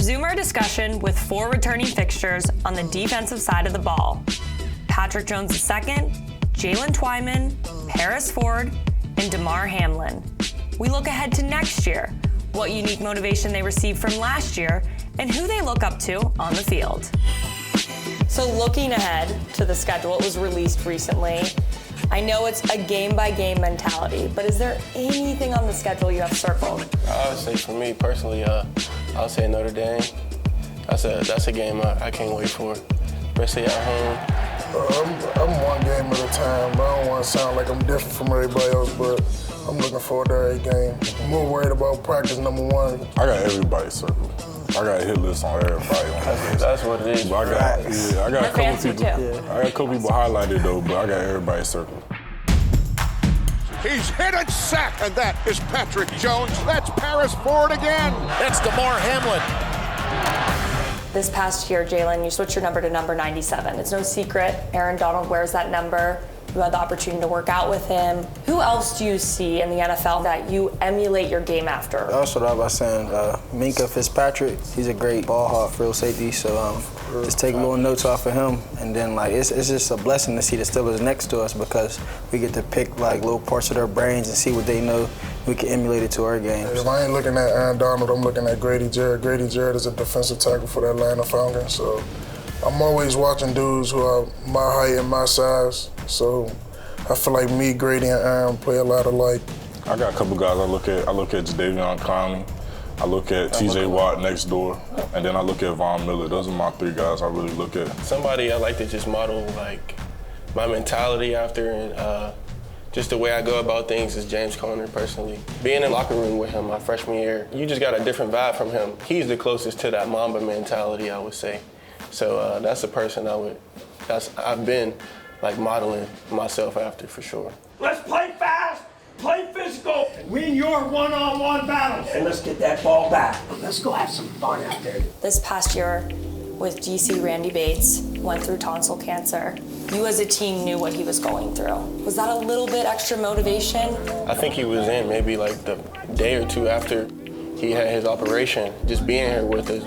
resume our discussion with 4 returning fixtures on the defensive side of the ball. Patrick Jones II, Jalen Twyman, Paris Ford, and DeMar Hamlin. We look ahead to next year, what unique motivation they received from last year, and who they look up to on the field. So looking ahead to the schedule, it was released recently. I know it's a game-by-game mentality, but is there anything on the schedule you have circled? I would say for me personally, I'll say Notre Dame. That's a game I can't wait for, especially at home. I'm one game at a time, but I don't want to sound like I'm different from everybody else, but I'm looking forward to every game. I'm more worried about practice number 1. I got everybody circled. I got a hit list on everybody. That's what it is. But I got a couple people. I got a couple people highlighted though, but I got everybody circled. He's hit and sacked, and that is Patrick Jones. That's Paris Ford again. That's DeMar Hamlin. This past year, Jalen, you switched your number to number 97. It's no secret Aaron Donald wears that number. You had the opportunity to work out with him. Who else do you see in the NFL that you emulate your game after? I'll start off by saying Minkah Fitzpatrick. He's a great ball hawk, real safety. So just take little notes off of him, and then it's just a blessing to see the Steelers next to us because we get to pick little parts of their brains and see what they know. We can emulate it to our games. If I ain't looking at Aaron Donald, I'm looking at Grady Jarrett. Grady Jarrett is a defensive tackle for the Atlanta Falcons. So I'm always watching dudes who are my height and my size. So I feel like me, Grady, and Aaron play a lot alike. I got a couple guys I look at. I look at Jadeveon Clowney. I look at T.J. Watt next door, and then I look at Von Miller. Those are my 3 guys I really look at. Somebody I like to just model my mentality after, and just the way I go about things is James Conner personally. Being in the locker room with him my freshman year, you just got a different vibe from him. He's the closest to that Mamba mentality, I would say. So that's the person I've been modeling myself after for sure. Let's play fast, play physical, win your one-on-one battles, and let's get that ball back. Let's go have some fun out there. This past year with DC Randy Bates, went through tonsil cancer. You as a team knew what he was going through. Was that a little bit extra motivation? I think he was in maybe the day or 2 after he had his operation. Just being here with us,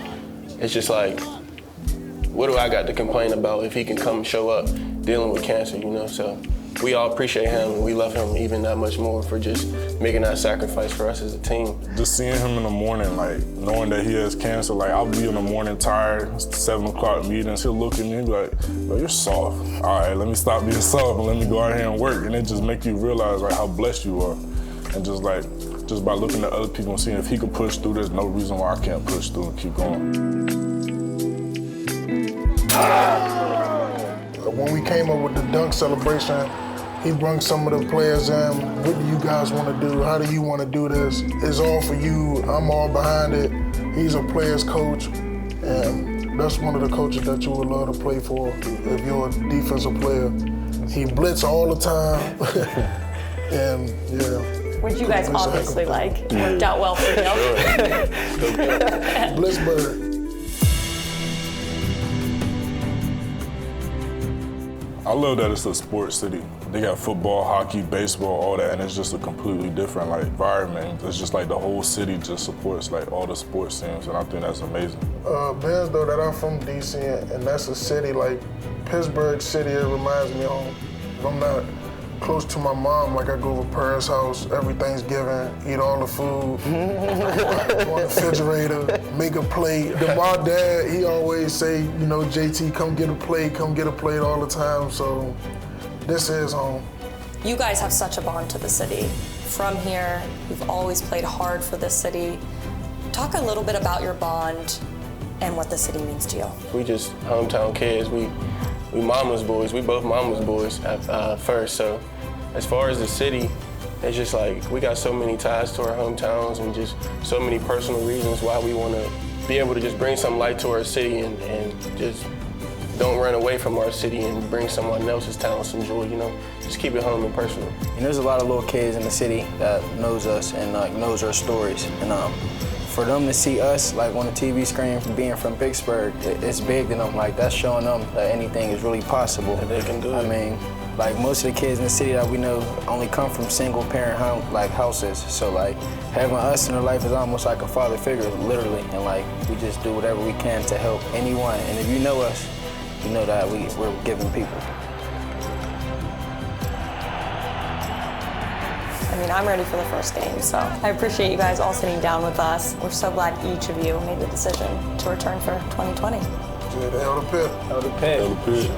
it's just what do I got to complain about if he can come show up dealing with cancer, So we all appreciate him, and we love him even that much more for just making that sacrifice for us as a team. Just seeing him in the morning, knowing that he has cancer, I'll be in the morning tired, 7 o'clock meetings, he'll look at me and be like, "Bro, you're soft. All right, let me stop being soft and let me go out here and work." And it just make you realize how blessed you are. And just by looking at other people and seeing if he could push through, there's no reason why I can't push through and keep going. When we came up with the dunk celebration, he brought some of the players in. What do you guys want to do? How do you want to do this? It's all for you. I'm all behind it. He's a player's coach, and that's one of the coaches that you would love to play for if you're a defensive player. He blitz all the time, and yeah. Which you guys obviously like. Worked out well for you. Blitzburg. I love that it's a sports city. They got football, hockey, baseball, all that, and it's just a completely different environment. It's just the whole city just supports all the sports teams, and I think that's amazing. Being though that I'm from DC, and that's a city Pittsburgh City, it reminds me of home. If I'm not close to my mom, I go over to Paris' house every Thanksgiving, eat all the food, go on the refrigerator, make a plate. Then my dad, he always say, JT, come get a plate all the time. So this is home. You guys have such a bond to the city. From here, you've always played hard for this city. Talk a little bit about your bond and what the city means to you. We just hometown kids. We mama's boys. We both mama's boys at first. So as far as the city, it's just we got so many ties to our hometowns and just so many personal reasons why we want to be able to just bring some light to our city and just don't run away from our city and bring someone else's town some joy, Just keep it home and personal. And there's a lot of little kids in the city that knows us and knows our stories. And for them to see us on the TV screen being from Pittsburgh, it's big to them. That's showing them that anything is really possible. That they can do it. Like most of the kids in the city that we know only come from single-parent houses. So like having us in their life is almost like a father figure, literally. And like we just do whatever we can to help anyone. And if you know us, you know that we're giving people. I mean, I'm ready for the first game, so I appreciate you guys all sitting down with us. We're so glad each of you made the decision to return for 2020. Hell to Pitt. Hell to Pitt. Hell to Pitt.